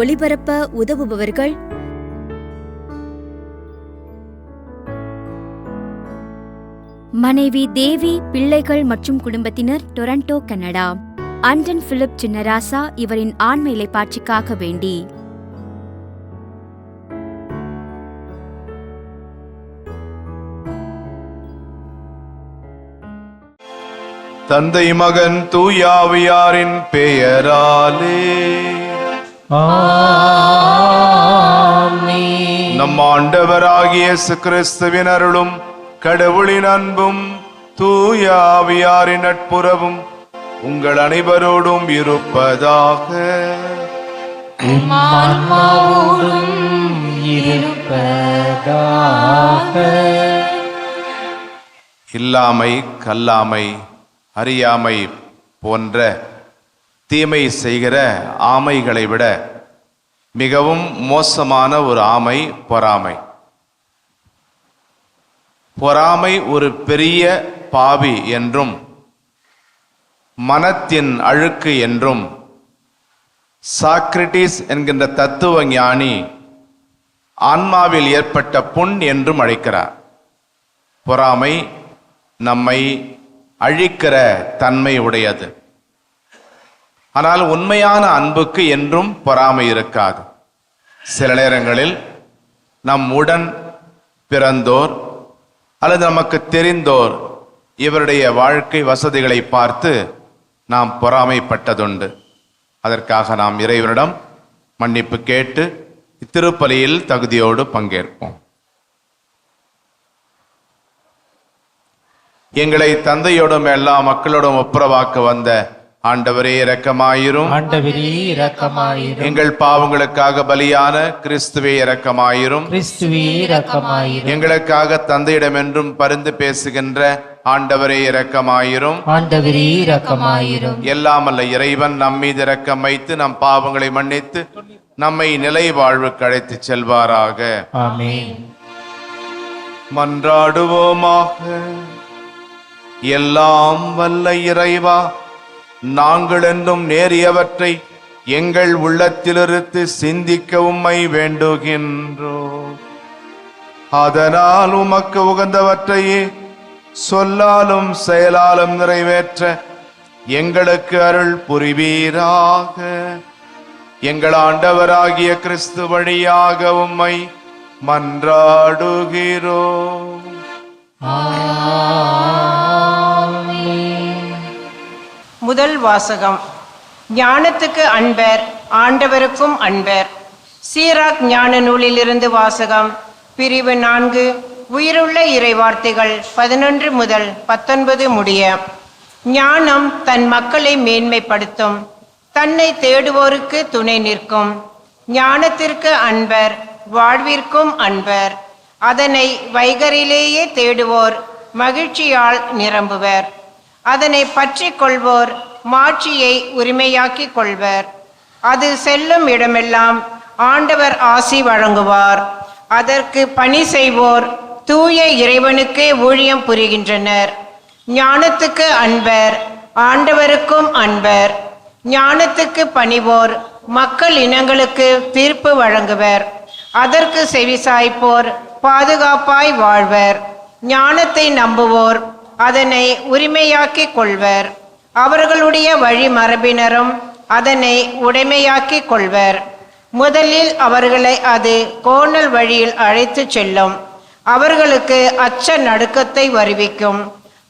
ஒளிபரப்ப உதவுபவர்கள் மனைவி தேவி, பிள்ளைகள் மற்றும் குடும்பத்தினர், Toronto, Canada. Anton Philip Chinnarasa இவரின் ஆன்ம இளைப்பாட்சிக்காக வேண்டி. தந்தை, மகன், தூய ஆவியாரின் பெயராலே ஆமென். நம் ஆண்டவராகிய இயேசு கிறிஸ்துவின் அருளும் கடவுளின் அன்பும் தூய ஆவியாரின் நட்புறவும் உங்கள் அனைவரோடும் இருப்பதாக. இல்லாமை, கல்லாமை, அறியாமை போன்ற தீமை செய்கிற ஆமைகளை விட மிகவும் மோசமான ஒரு ஆமை பொறாமை. பொறாமை ஒரு பெரிய பாவி என்றும் மனத்தின் அழுக்கு என்றும் சாக்ரட்டிஸ் என்கின்ற தத்துவ ஞானி ஆன்மாவில் ஏற்பட்ட புண் என்றும் அழைக்கிறார். பொறாமை நம்மை அழிக்கிற தன்மை உடையது. ஆனால் உண்மையான அன்புக்கு என்றும் பொறாமை இருக்காது. சில நேரங்களில் நம் உடன் பிறந்தோர் அல்லது நமக்கு தெரிந்தோர் இவருடைய வாழ்க்கை வசதிகளை பார்த்து நாம் பொறாமைப்பட்டதுண்டு. அதற்காக நாம் இறைவனிடம் மன்னிப்பு கேட்டு இத்திருப்பலியில் தகுதியோடு பங்கேற்போம். எங்களை தந்தையோடும் எல்லா மக்களோடும் ஒப்புரவாக்க வந்த ஆண்டவரே இரக்கமாயிரும். ஆண்டவரே இரக்கமாயிரும். எங்கள் பாவங்களுக்காக பலியான கிறிஸ்துவே இரக்கமாயிரும். கிறிஸ்துவே இரக்கமாயிரும். எங்களுக்காக தந்தையிடம் என்றும் பரிந்து பேசுகின்ற ஆண்டவரே இரக்கமாயிரும். ஆண்டவரே இரக்கமாயிரும். எல்லாமல்ல இறைவன் நம் மீது இரக்கம் வைத்து நம் பாவங்களை மன்னித்து நம்மை நிலை வாழ்வுக்கு அழைத்து செல்வாராக. ஆமென். மன்றாடுவோமாக. எல்லாம் வல்ல இறைவா, நாங்கள் என்றும் நேரியவற்றை எங்கள் உள்ளத்திலிருந்து சிந்திக்க உம்மை வேண்டுகின்றோம். அதனால் உமக்கு உகந்தவற்றையே சொல்லாலும் செயலாலும் நிறைவேற்ற எங்களுக்கு அருள் புரிவீராக. எங்கள் ஆண்டவராகிய கிறிஸ்து வழியாக உம்மை மன்றாடுகிறோம். முதல் வாசகம். ஞானத்துக்கு அன்பர், ஆண்டவருக்கும் அன்பர். சீராக் ஞான நூலிலிருந்து வாசகம். பிரிவு 4. உயிருள்ள இறைவார்த்தைகள் 11 முதல் 19 முடிய. ஞானம் தன் மக்களை மேன்மைப்படுத்தும், தன்னை தேடுவோருக்கு துணை நிற்கும். ஞானத்திற்கு அன்பர், வாழ்விற்கும் அன்பர். அதனை வைகரிலேயே தேடுவோர் மகிழ்ச்சியால் நிரம்புவர். அதனை பற்றி கொள்வோர் மாட்சியை உரிமையாக்கிக் கொள்வர். அது செல்லும் இடமெல்லாம் ஆண்டவர் ஆசி வழங்குவார். அதற்கு பணி செய்வோர் தூய இறைவனுக்கே ஊழியம் புரிகின்றனர். ஞானத்துக்கு அன்பர், ஆண்டவருக்கும் அன்பர். ஞானத்துக்கு பணிவோர் மக்கள் இனங்களுக்கு தீர்ப்பு வழங்குவர். அதற்கு செவிசாய்ப்போர் பாதுகாப்பாய் வாழ்வர். ஞானத்தை நம்புவோர் அதனை உரிமையாக்கிக் கொள்வர். அவர்களுடைய வழி மரபினரும் அதனை உடைமையாக்கிக் கொள்வர். முதலில் அவர்களை அது கோணல் வழியில் அழைத்து செல்லும். அவர்களுக்கு அச்ச நடுக்கத்தை வருவிக்கும்.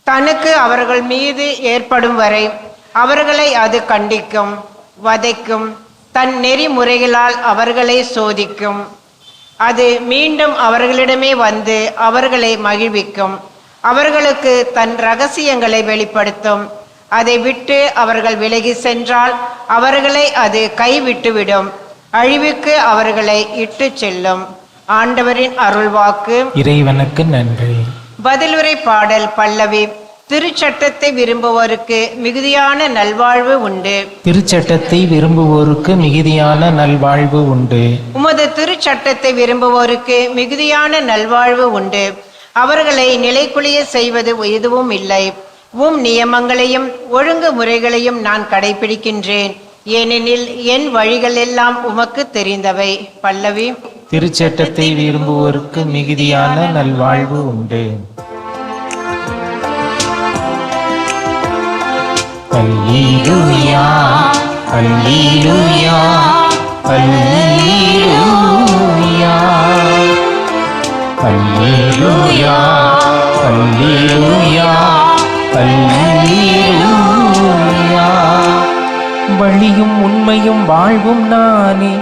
தனக்கு அவர்கள் மீது ஏற்படும் வரை அவர்களை அது கண்டிக்கும், வதைக்கும். தன் நெறிமுறைகளால் அவர்களை சோதிக்கும். அது மீண்டும் அவர்களிடமே வந்து அவர்களை மகிழ்விக்கும். அவர்களுக்கு தன் இரகசியங்களை வெளிப்படுத்தும். அதை விட்டு அவர்கள் விலகி சென்றால் அவர்களை அது கைவிட்டுவிடும். அழிவுக்கு அவர்களை இட்டு செல்லும். ஆண்டவரின் அருள்வாக்கு. இறைவனுக்கு நன்றி. பதிலுரை பாடல் பல்லவி. திருச்சட்டத்தை விரும்புவோருக்கு மிகுதியான நல்வாழ்வு உண்டு. திருச்சட்டத்தை விரும்புவோருக்கு மிகுதியான நல்வாழ்வு உண்டு. உமது திருச்சட்டத்தை விரும்புவோருக்கு மிகுதியான நல்வாழ்வு உண்டு. அவர்களை நிலைக்குலைய செய்வது எதுவும் இல்லை. உம் நியமங்களையும் ஒழுங்கு முறைகளையும் நான் கடைபிடிக்கின்றேன். ஏனெனில் என் வழிகள் எல்லாம் உமக்கு தெரிந்தவை. பல்லவி. திருச்சட்டத்தை விரும்புவோருக்கு மிகுதியான நல்வாழ்வு உண்டு. அல்லேலூயா, அல்லேலூயா, அல்லேலூயா, அல்லேலூயா, அல்லேலூயா, அல்லேலூயா. வழியும் உண்மையும் வாழ்வும் நானே,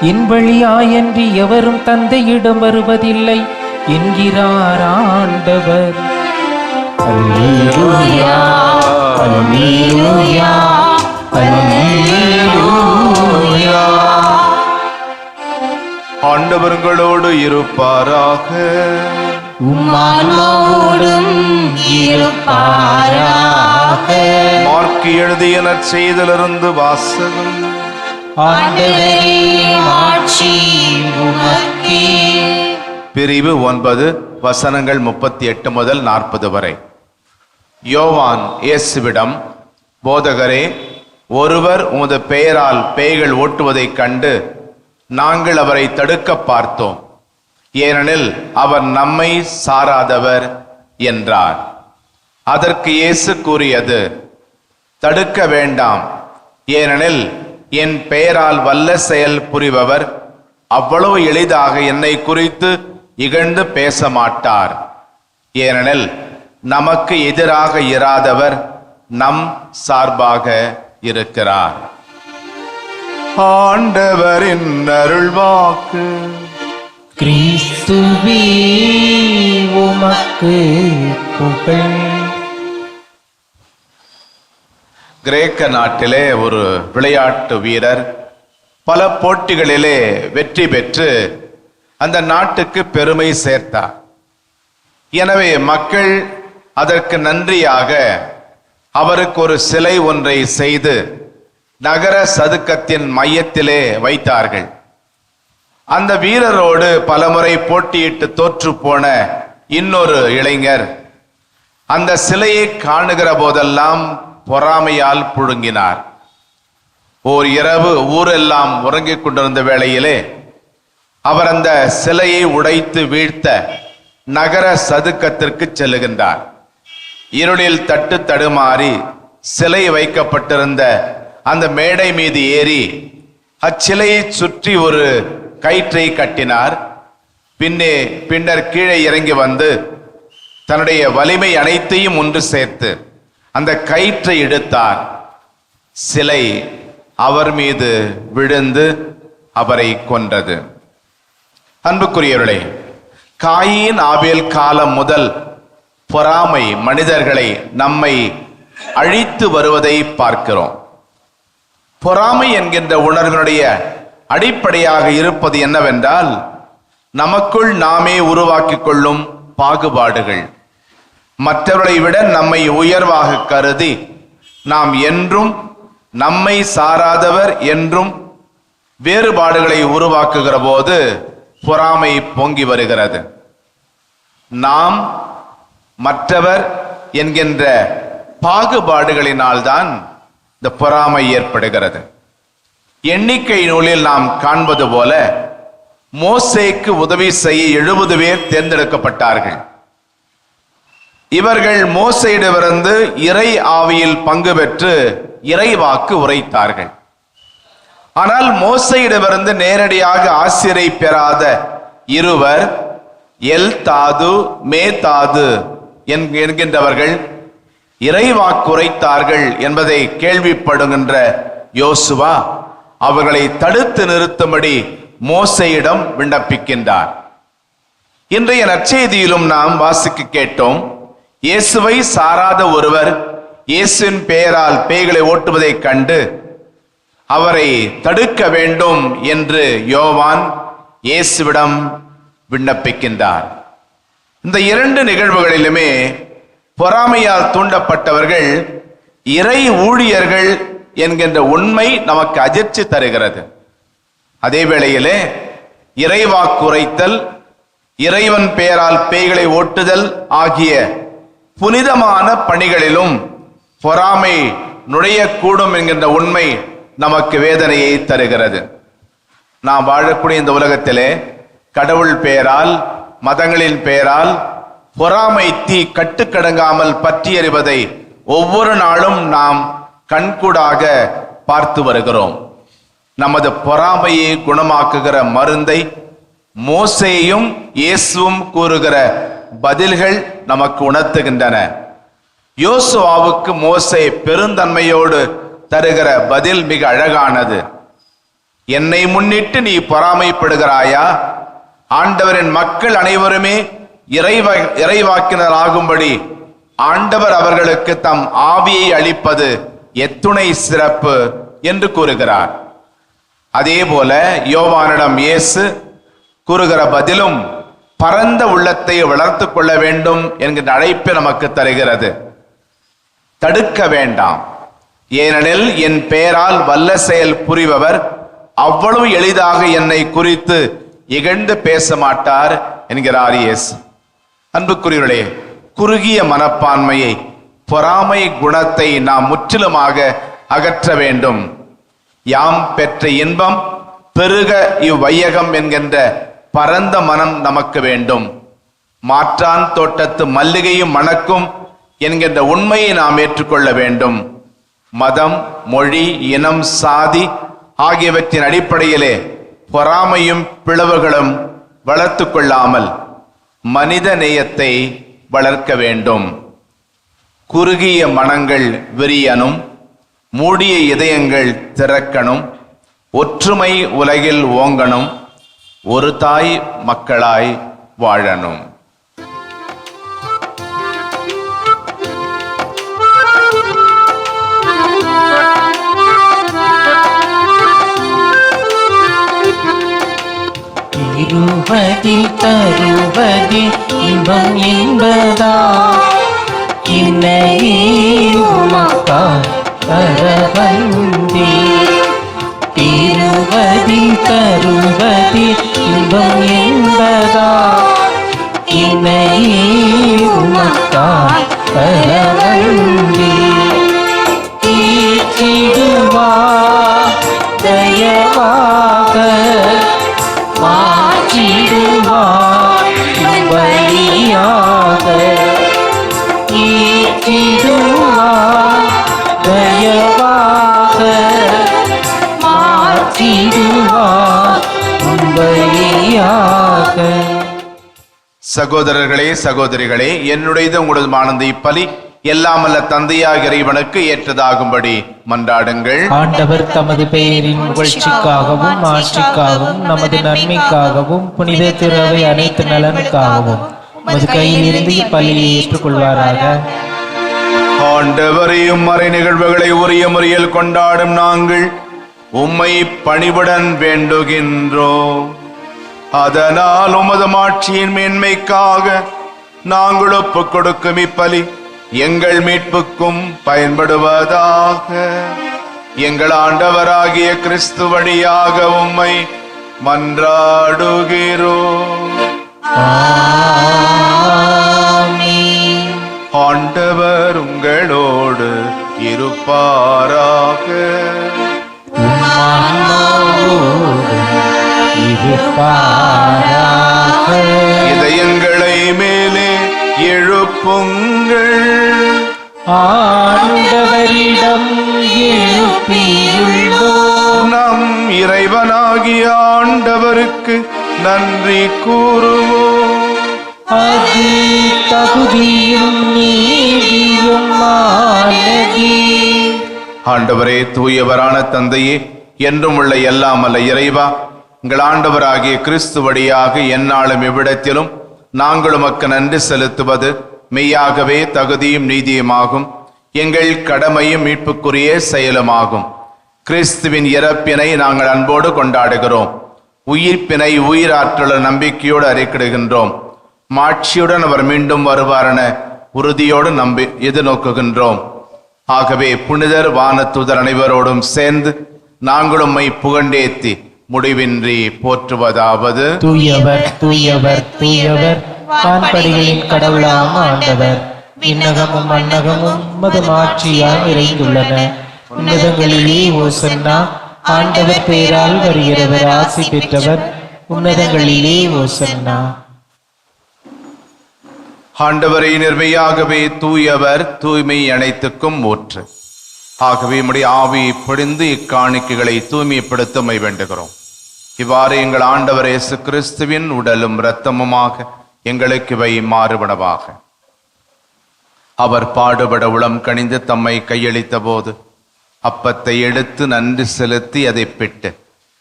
என் வழியாயன்றி எவரும் தந்தையிடம் வருவதில்லை என்கிறார் ஆண்டவர். அல்லேலூயா, அல்லேலூயா, அல்லேலூயா. ஆண்டவர்களோடு இருப்பாராக. உம்மான்மாவோடும் இருப்பாராக. மார்க்கு எழுதிய நற்செய்தியிலிருந்து வாசகம். ஆண்டவரே, ஆட்சி உமக்கே. பிரிவு 9 வசனங்கள் 38 முதல் 40 வரை. யோவான் இயேசுவிடம், போதகரே, ஒருவர் உமது பெயரால் பேய்கள் ஓட்டுவதைக் கண்டு நாங்கள் அவரை தடுக்க பார்த்தோம், ஏனெனில் அவர் நம்மை சாராதவர் என்றார். அதற்கு இயேசு கூறியது, தடுக்க வேண்டாம், ஏனெனில் என் பெயரால் வல்ல செயல் புரிபவர் அவ்வளவு எளிதாக என்னை குறித்து இகழ்ந்து பேச மாட்டார். ஏனெனில் நமக்கு எதிராக இராதவர் நம் சார்பாக இருக்கிறார். ஆண்டவரின் அருள்வாக்கு. கிறிஸ்துவே உமக்கு புகழ். கிரேக்க நாட்டிலே ஒரு விளையாட்டு வீரர் பல போட்டிகளிலே வெற்றி பெற்று அந்த நாட்டுக்கு பெருமை சேர்த்தார். எனவே மக்கள் அதற்கு நன்றியாக அவருக்கு ஒரு சிலை ஒன்றை செய்து நகர சதுக்கத்தின் மையத்திலே வைத்தார்கள். அந்த வீரரோடு பலமுறை போட்டியிட்டு தோற்று போன இன்னொரு இளைஞர் அந்த சிலையை காணுகிற போதெல்லாம் பொறாமையால் புழுங்கினார். ஓர் இரவு ஊரெல்லாம் உறங்கிக் கொண்டிருந்த வேளையிலே அவர் அந்த சிலையை உடைத்து வீழ்த்த நகர சதுக்கத்திற்கு செல்லுகின்றார். இருளில் தட்டு தடுமாறி சிலை வைக்கப்பட்டிருந்த அந்த மேடை மீது ஏறி அச்சிலையை சுற்றி ஒரு கயிற்றை கட்டினார். பின்னர் கீழே இறங்கி வந்து தன்னுடைய வலிமை அனைத்தையும் ஒன்று சேர்த்து அந்த கயிற்றை இழுத்தார். சிலை அவர் மீது விழுந்து அவரை கொன்றது. அன்புக்குரியவர்களே, காயின் ஆபேல் காலம் முதல் பொறாமை மனிதர்களை நம்மை அழித்து வருவதை பார்க்கிறோம். பொறாமை என்கின்ற உணர்வினுடைய அடிப்படையாக இருப்பது என்னவென்றால், நமக்குள் நாமே உருவாக்கிக் கொள்ளும் பாகுபாடுகள். மற்றவர்களை விட நம்மை உயர்வாக கருதி நாம் என்றும் நம்மை சாராதவர் என்றும் வேறுபாடுகளை உருவாக்குகிற போது பொறாமை பொங்கி வருகிறது. நாம் மற்றவர் என்கின்ற பாகுபாடுகளினால்தான் இந்த பொறாமை ஏற்படுகிறது. எண்ணிக்கை நூலில் நாம் காண்பது போல மோசேக்கு உதவி செய்ய 70 பேர் தேர்ந்தெடுக்கப்பட்டார்கள். இவர்கள் மோசேயிடமிருந்து இறை ஆவியில் பங்கு பெற்று இறைவாக்கு உரைத்தார்கள். ஆனால் மோசேயிடமிருந்து நேரடியாக ஆசிரை பெறாத இருவர், எல்தாது மேதாது என்கின்றவர்கள் இறைவாக்கு உரைத்தார்கள் என்பதை கேள்விப்படுகின்ற யோசுவா அவர்களை தடுத்து நிறுத்தும்படி மோசேயிடம் விண்ணப்பிக்கின்றார். இன்றைய நற்செய்தியிலும் நாம் வாசிக்க கேட்டோம், இயேசுவை சாராத ஒருவர் இயேசுவின் பெயரால் பேய்களை ஓட்டுவதைக் கண்டு அவரை தடுக்க வேண்டும் என்று யோவான் இயேசுவிடம் விண்ணப்பிக்கின்றார். இந்த 2 நிகழ்வுகளிலுமே பொறாமையால் தூண்டப்பட்டவர்கள் இறை ஊழியர்கள் என்கின்ற உண்மை நமக்கு அதிர்ச்சி தருகிறது. அதே வேளையிலே இறைவாக்கு உரைத்தல், இறைவன் பெயரால் பேய்களை ஓட்டுதல் ஆகிய புனிதமான பணிகளிலும் பொறாமை நுழையக்கூடும் என்கின்ற உண்மை நமக்கு வேதனையை தருகிறது. நாம் வாழக்கூடிய இந்த உலகத்திலே கடவுள் பெயரால், மதங்களின் பெயரால் பொறாமை தீ கட்டுக்கடங்காமல் பற்றி எறிவதை ஒவ்வொரு நாளும் நாம் கண்கூடாக பார்த்து வருகிறோம். நமது பொறாமையை குணமாக்குகிற மருந்தை மோசேயும் இயேசுவும் கூறுகிற பதில்கள் நமக்கு உணர்த்துகின்றன. யோசுவாவுக்கு மோசே பெருந்தன்மையோடு தருகிற பதில் மிக அழகானது. என்னை முன்னிட்டு நீ பொறாமைப்படுகிறாயா? ஆண்டவரின் மக்கள் அனைவருமே இறைவாக்கினராகும்படி ஆண்டவர் அவர்களுக்கு தம் ஆவியை அளிப்பது எத்துணை சிறப்பு என்று கூறுகிறார். அதே போல யோவானிடம் இயேசு கூறுகிற பதிலும் பரந்த உள்ளத்தை வளர்த்து கொள்ள வேண்டும் என்கிற அழைப்பை நமக்கு தருகிறது. தடுக்க வேண்டாம், ஏனெனில் என் பெயரால் வல்ல செயல் புரிபவர் அவ்வளவு எளிதாக என்னை குறித்து இகழ்ந்து பேச மாட்டார் என்கிறார் இயேசு. அன்புக்குரியவர்களே, குறுகிய மனப்பான்மையை, பொறாமை குணத்தை நாம் முற்றிலுமாக அகற்ற வேண்டும். யாம் பெற்ற இன்பம் பெருக இவ்வையகம் என்கின்ற பரந்த மனம் நமக்கு வேண்டும். மாற்றான் தோட்டத்து மல்லிகையும் மணக்கும் என்கின்ற உண்மையை நாம் ஏற்றுக்கொள்ள வேண்டும். மதம், மொழி, இனம், சாதி ஆகியவற்றின் அடிப்படையிலே பொறாமையும் பிளவுகளும் வளர்த்து கொள்ளாமல் மனித நேயத்தை வளர்க்க வேண்டும். குறுகிய மனங்கள் விரியனும், மூடிய இதயங்கள் திறக்கணும், ஒற்றுமை உலகில் ஓங்கணும், ஒரு தாய் மக்களாய் வாழணும். இருவதில் தருவதில் இன்பம் என்பதா இன்னையே உமக்கா தரவந்தே. இருவதில் தருவதில் இன்பம் என்பதா இன்னையே உமக்கா தரவந்தே. தீர்த்திடுவா தயவாக மாற்றிடுவார் வழியாக. ஈற்றிடுவார் தயவாக மாற்றிடுவார் வழியாக. சகோதரர்களே, சகோதரிகளே, என்னுடையது உங்களது ஆனந்த இப்பலி எல்லாமல்ல தந்தையாக இறைவனுக்கு ஏற்றதாகும்படி மன்றாடுங்கள். ஆண்டவர் தமது பெயரின் புகழ்ச்சிக்காகவும் ஆட்சிக்காகவும் நமது நன்மைக்காகவும் புனித திருவை அனைத்து நலனுக்காகவும் நமது கையில் இருந்து இப்பலியை ஏற்றுக்கொள்வாராக. ஆண்டவரையும் மறை நிகழ்வுகளை உரிய முறையில் கொண்டாடும் நாங்கள் உம்மை பணிவுடன் வேண்டுகின்றோம். அதனால் உமது மாட்சியின் மேன்மைக்காக நாங்கள் ஒப்புக் கொடுக்கும் இப்பலி எங்கள் மீட்புக்கும் பயன்படுவதாக. எங்கள் ஆண்டவராகிய கிறிஸ்து வழியாக உம்மை மன்றாடுகிறோம். ஆண்டவர் உங்களோடு இருப்பாராக. இதயங்களை மேலே எழுப்புங்கள். ஆண்டவரிடம் எழுப்பியுள்ளோம். நம் இறைவனாகிய ஆண்டவருக்கு நன்றி கூறுவோம். அது தகுதியும் நீதியுமானதே. ஆண்டவரே, தூயவரான தந்தையே, என்றும் உள்ள எல்லாம் அல்ல இறைவா, எங்கள் ஆண்டவராகிய கிறிஸ்து வழியாக எந்நாளும் இவ்விடத்திலும் நாங்கள் உமக்கு நன்றி செலுத்துவது மெய்யாகவே தகுதியும் நீதியுமாகும். எங்கள் கடமையும் மீட்புக்குரிய செயலுமாகும். கிறிஸ்துவின் இறப்பினை நாங்கள் அன்போடு கொண்டாடுகிறோம். உயிர்ப்பினை உயிராற்றல நம்பிக்கையோடு அறிக்கிடுகின்றோம். மாட்சியுடன் அவர் மீண்டும் வருவார் என உறுதியோடு எதிர்நோக்குகின்றோம். ஆகவே புனிதர் வானதூதர் அனைவரோடும் சேர்ந்து நாங்கள் உம்மை புகழேத்தி முடிவின்றி போற்றுவதாவது: தூயவர் தூயவர் தூயவர், வான்படைகளின் கடவுளாம் ஆண்டவர். விண்ணகமும் மண்ணகமும் உமது மாட்சியால் நிறைந்துள்ளன. உன்னதங்களிலே ஓசன்னா. ஆண்டவர் பெயரால் வருகிறவர் ஆசி பெற்றவர். உன்னதங்களிலே ஓசன்னா. ஆண்டவரை நிர்மையாகவே தூயவர், தூய்மை அனைத்துக்கும் ஊற்று. ஆகவே உம்முடைய ஆவியை பொழிந்து இக்காணிக்கைகளை தூய்மைப்படுத்த வேண்டுகிறோம். இவ்வாறு எங்கள் ஆண்டவர் இயேசு கிறிஸ்துவின் உடலும் இரத்தமுமாக எங்களுக்கு இவை மாறுபடவாக. அவர் பாடுபட உளம் கனிந்து தம்மை கையளித்த போது அப்பத்தை எடுத்து நன்றி செலுத்தி அதை பிட்டு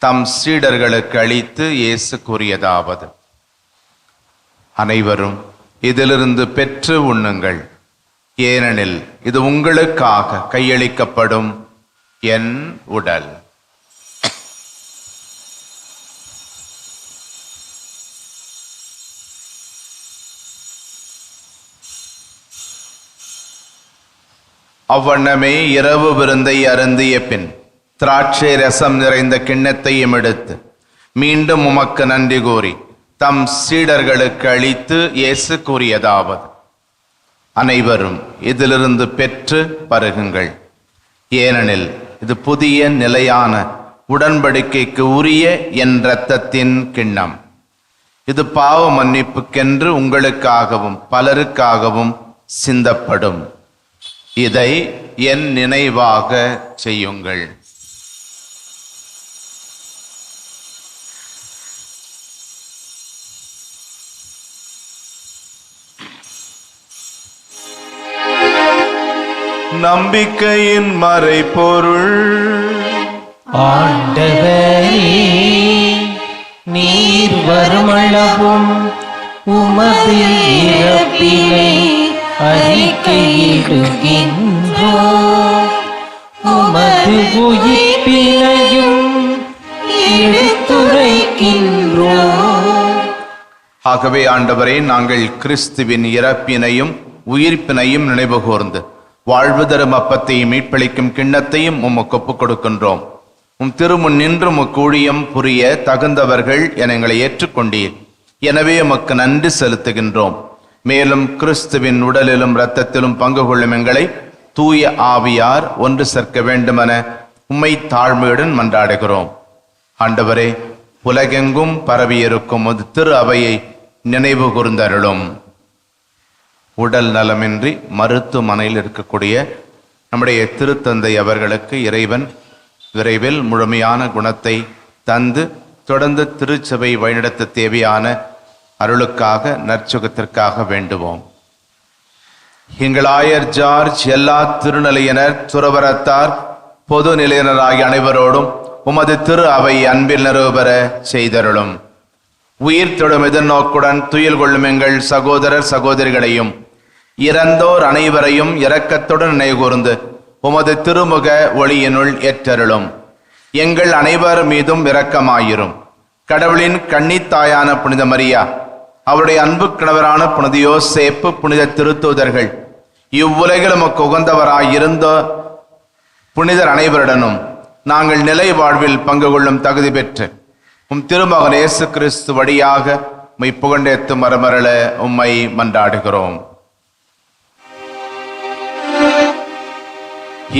தம் சீடர்களுக்கு அளித்து இயேசு கூறியதாவது: அனைவரும் இதிலிருந்து பெற்று உண்ணுங்கள், ஏனெனில் இது உங்களுக்காக கையளிக்கப்படும் என் உடல். அவ்வண்ணமே இரவு விருந்தை அருந்திய பின் திராட்சை ரசம் நிறைந்த கிண்ணத்தையும் எடுத்து மீண்டும் உமக்கு நன்றி கூறி தம் சீடர்களுக்கு அளித்து இயேசு கூறியதாவது: அனைவரும் இதிலிருந்து பெற்று பருகுங்கள், ஏனெனில் இது புதிய நிலையான உடன்படிக்கைக்கு உரிய என் இரத்தத்தின் கிண்ணம். இது பாவ மன்னிப்புக்கென்று உங்களுக்காகவும் பலருக்காகவும் சிந்தப்படும். இதை என் நினைவாக செய்யுங்கள். நம்பிக்கையின் மறைபொருள். ஆண்டவரே, நீர் வருமளவும் உமது இறப்பினை அறிக்கையிடுகின்றோம், உமது உயிர்ப்பினையும் எடுத்துரைக்கின்றோம். ஆகவே ஆண்டவரே, நாங்கள் கிறிஸ்துவின் இறப்பினையும் உயிர்ப்பினையும் நினைவு கூர்ந்து வாழ்வு தரும் அப்பத்தையும் மீட்பளிக்கும் கிண்ணத்தையும் உமக்கு ஒப்புக் கொடுக்கின்றோம். உம் திருமுன் நின்று உமக்கு ஊழியம் புரிய தகுந்தவர்கள் என எங்களை ஏற்றுக்கொண்டீர். எனவே உமக்கு நன்றி செலுத்துகின்றோம். மேலும் கிறிஸ்துவின் உடலிலும் இரத்தத்திலும் பங்கு கொள்ளும் எங்களை தூய ஆவியார் ஒன்று சேர்க்க வேண்டுமென உம்மை தாழ்மையுடன் மன்றாடுகிறோம். ஆண்டவரே, உலகெங்கும் பரவியிருக்கும் ஒரு திரு அவையை நினைவு கூர்ந்தருளும். உடல் நலமின்றி மருத்துவமனையில் இருக்கக்கூடிய நம்முடைய திருத்தந்தை அவர்களுக்கு இறைவன் விரைவில் முழுமையான குணத்தை தந்து தொடர்ந்து திருச்சபை வழிநடத்த தேவையான அருளுக்காக நற்சுகத்திற்காக வேண்டுவோம். எங்கள் ஆயர் ஜார்ஜ், எல்லா திருநிலையினர், துறவரத்தார், பொது நிலையினராகிய அனைவரோடும் உமது திரு அவை அன்பில் நிறுவபெற செய்தருளும். உயிர் தொடும் எதிர்நோக்குடன் துயில் கொள்ளும் எங்கள் சகோதரர் சகோதரிகளையும் இறந்தோர் அனைவரையும் இரக்கத்துடன் நினைகூர்ந்து உமது திருமுக ஒளியினுள் ஏற்றருளும். எங்கள் அனைவர் மீதும் இரக்கமாயிரும். கடவுளின் கன்னித்தாயான புனித மரியா, அவருடைய அன்பு கணவரான புனித யோசேப்பு, புனித திருத்தூதர்கள், இவ்வுலகில் உமக்கு உகந்தவராயிருந்த புனிதர் அனைவருடனும் நாங்கள் நிலை வாழ்வில் பங்கு கொள்ளும் தகுதி பெற்று உம் திருமகன் இயேசு கிறிஸ்து வழியாக உம்மை புகழ்ந்தேத்து மரமரள உம்மை மன்றாடுகிறோம்.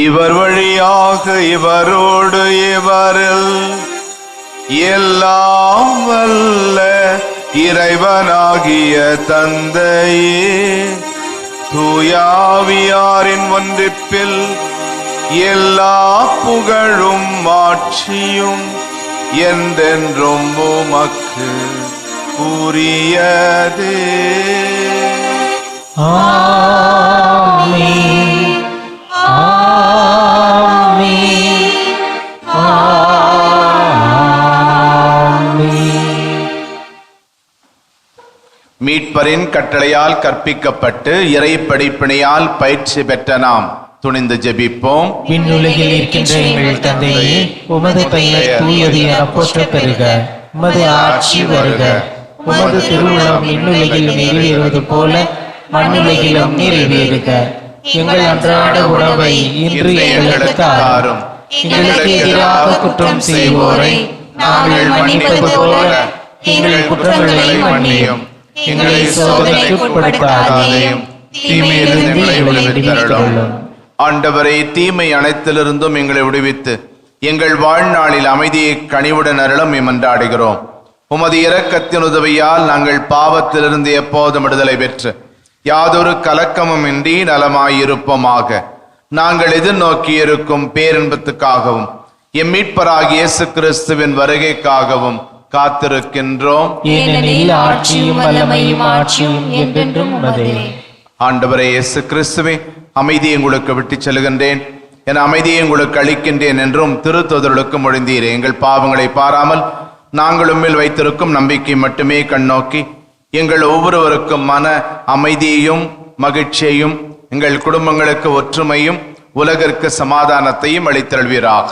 இவர் வழியாக இவரோடு இவரில் எல்லாம் வல்ல இறைவனாகிய தந்தையே, தூயாவியாரின் ஒன்றிப்பில் எல்லா புகழும் மாட்சியும் என்றென்றும் உமக்கு உரியதே. ஆமென். மீட்பரின் கட்டளையால் கற்பிக்கப்பட்டு இறை படிப்பினையால் பயிற்சி பெற்ற நாம் துணிந்து ஜெபிப்போம். விண்ணுலகில் இருக்கின்ற எங்கள் தந்தையே, உமது பெயர் தூயது என போற்றப் பெறுக. உமது ஆட்சி வருக. உமது திருவுளம் விண்ணுலகில் நிறைவேறுவது போல மண்ணுலகிலும் நிறைவேறுக. எங்கள் அன்றாட உணவை இன்று எங்களுக்கு தாரும். எங்களுக்கு எதிராக குற்றம் செய்வோரை நாங்கள் மன்னிப்பது போல எங்கள் குற்றங்களை மன்னியும். எங்களை சோதனைக்கு உட்படுத்தாதேயும், தீமையிலிருந்து எங்களை விடுவித்தருளும். ஆண்டவரே, தீமை அனைத்திலிருந்தும் எங்களை விடுவித்து எங்கள் வாழ்நாளில் அமைதியை கனிவுடன் அருளும் மன்றாடுகிறோம். உமது இரக்கத்தின் உதவியால் நாங்கள் பாவத்திலிருந்து எப்போதும் விடுதலை பெற்று யாதொரு கலக்கமும் இன்றி நலமாயிருப்போமாக. நாங்கள் எதிர்நோக்கி இருக்கும் பேரின்பத்துக்காகவும் எம் மீட்பராகிய இயேசு கிறிஸ்துவின் வருகைக்காகவும் காத்திருக்கின்றோம். ஏனெனில் ஆட்சியும் வல்லமையும் ஆட்சியும் என்றென்றும் உமதே. ஆண்டவரே இயேசு கிறிஸ்துவே, அமைதியை உங்களுக்கு விட்டுச் செல்கின்றேன், என் அமைதியை உங்களுக்கு அளிக்கின்றேன் என்றும் திருத்தூதர்களுக்கு மொழிந்தீரே. எங்கள் பாவங்களை பாராமல் நாங்கள் உம்மில் வைத்திருக்கும் நம்பிக்கை மட்டுமே கண்ணோக்கி எங்கள் ஒவ்வொருவருக்கும் மன அமைதியையும் மகிழ்ச்சியையும், எங்கள் குடும்பங்களுக்கு ஒற்றுமையும் உலகிற்கு சமாதானத்தையும் அளித்தருள்வீராக.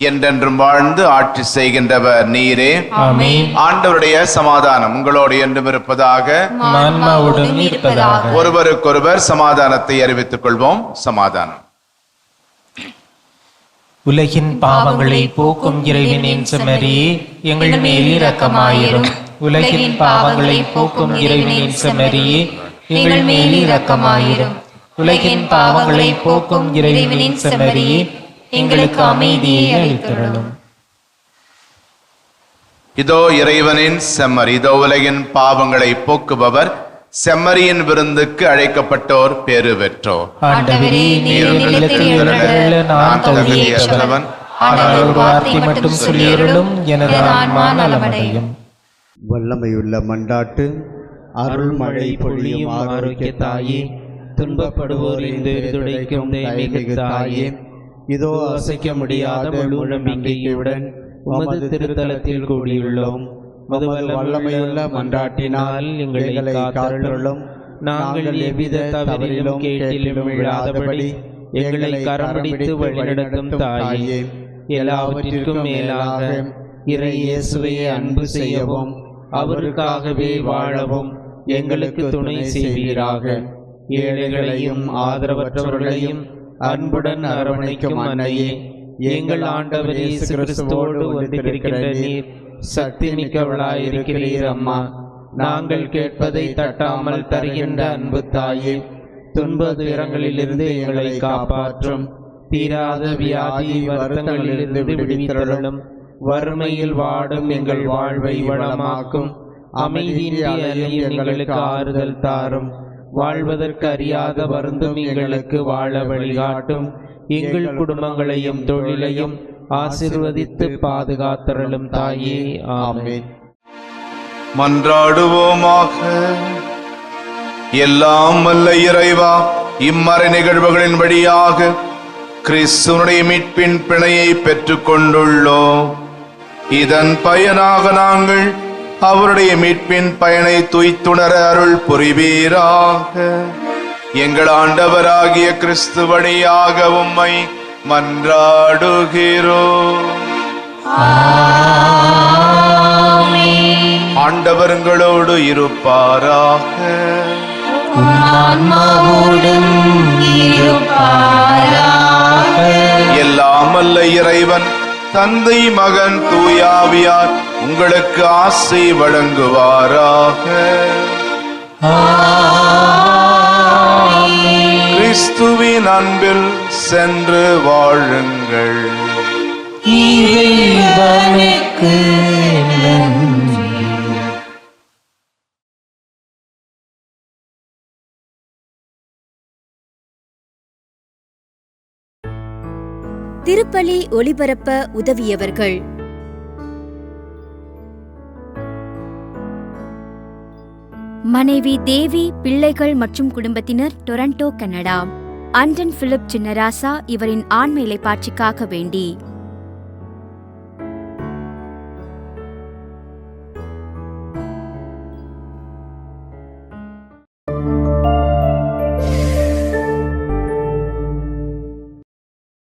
என்றென்றும் வாழ்ந்து ஆட்சி செய்கின்றவர் நீரே. ஆமென். ஆண்டவருடைய சமாதானம் உங்களோடு என்றும் இருப்பதாக. ஆன்மாவுடன் இருப்பதாக. ஒருவருக்கொருவர் சமாதானத்தை அறிவித்துக் கொள்வோம். சமாதானம். உலகின் பாவங்களை போக்கும் இறைவனின் செம்மறியே, எங்கள் மேல் இரக்கமாயிரும். உலகின் பாவங்களை போக்கும் இறைவனின் செம்மறியே, எங்கள் மேல் இரக்கமாயிரும். உலகின் பாவங்களை போக்கும் இறைவனின் செம்மறியே, எங்களுக்கு அமைதியை அளித்தருளும். இதோ இறைவனின் செம்மறி, இதோ உலகின் பாவங்களை போக்குபவர். செம்மறியின் விருந்துக்கு அழைக்கப்பட்டோர் பேறு பெற்றோர். ஆண்டவரே, நீர் நிலத்தில் எழுந்தருள நான் தகுதியற்றவன். ஆனால் ஒரு வார்த்தை மட்டும் சொல்லியருளும், எனது ஆன்மா நலமடையும். வல்லமையுள்ள மண்டாட்டு அருள்மழை பொழியும் ஆரோக்கிய தாயே, துன்பப்படுவோரின் துடைக்கும் தெய்வீக தாயே, இதோ அசைக்க முடியாத முழு நம்பிக்கையுடன் உமது திருத்தலத்தில் கூடியுள்ளோம். உமது வல்லமையுள்ள மன்றாட்டினால் எங்களை காத்தருளும். நாங்கள் எவ்வித தவறிலும் கேட்டிலும் விழாதபடி எங்களை கரம்பிடித்து வழிநடத்தும் தாயே, எல்லாவற்றிற்கும் மேலாக இறை இயேசுவை அன்பு செய்யவும் அவருக்காகவே வாழவும் எங்களுக்கு துணை செய்வீராக. ஏழைகளையும் ஆதரவற்றவர்களையும் அன்புடன் அரவணைக்கும் அன்னையே, எங்கள் ஆண்டவர் இயேசு கிறிஸ்துவோடு ஒன்றிருக்கின்ற நீர் சக்தி மிக்கவளாயிருக்கிறீர் அம்மா. நாங்கள் கேட்பதை தட்டாமல் தருகின்ற அன்பு தாயே, துன்ப துயரங்களிலிருந்து எங்களை காப்பாற்றும். தீராத வியாதி வருத்தங்களிலிருந்து விடுவித்தருளும். வறுமையில் வாடும் எங்கள் வாழ்வை வளமாக்கும். அமைதியின்றி அலையும் எங்களுக்கு ஆறுதல் தாரும். வாழ்வதற்கு அறியாத வருந்தும் எங்களுக்கு வாழ வழிகாட்டும். எங்கள் குடும்பங்களையும் தொழிலையும் ஆசீர்வதித்து பாதுகாத்தருளும் தாயே. ஆமென். மன்றாடுவோமாக. எல்லாம் வல்ல இறைவா, இம்மறை நிகழ்வுகளின் வழியாக கிறிஸ்துவனுடைய மீட்பின் பிணையை பெற்றுக் கொண்டுள்ளோம். இதன் பயனாக நாங்கள் அவருடைய மீட்பின் பயனை துய்த்துணர அருள் புரிவீராக. எங்கள் ஆண்டவராகிய கிறிஸ்து வழியாக உம்மை மன்றாடுகிறோம். ஆண்டவர்களோடு இருப்பாராக. எல்லாம் வல்ல இறைவன் தந்தை மகன் தூயாவியார் உங்களுக்கு ஆசை வழங்குவாராக. கிறிஸ்துவின் அன்பில் சென்று வாழுங்கள். இறைவனுக்கு நன்றி. திருப்பலி ஒளிபரப்ப உதவியவர்கள்: மனைவி தேவி, பிள்ளைகள் மற்றும் குடும்பத்தினர், Toronto, Canada. Anton Philip Chinnarasa இவரின் ஆண்மை இலைப்பாட்சிக்காக வேண்டி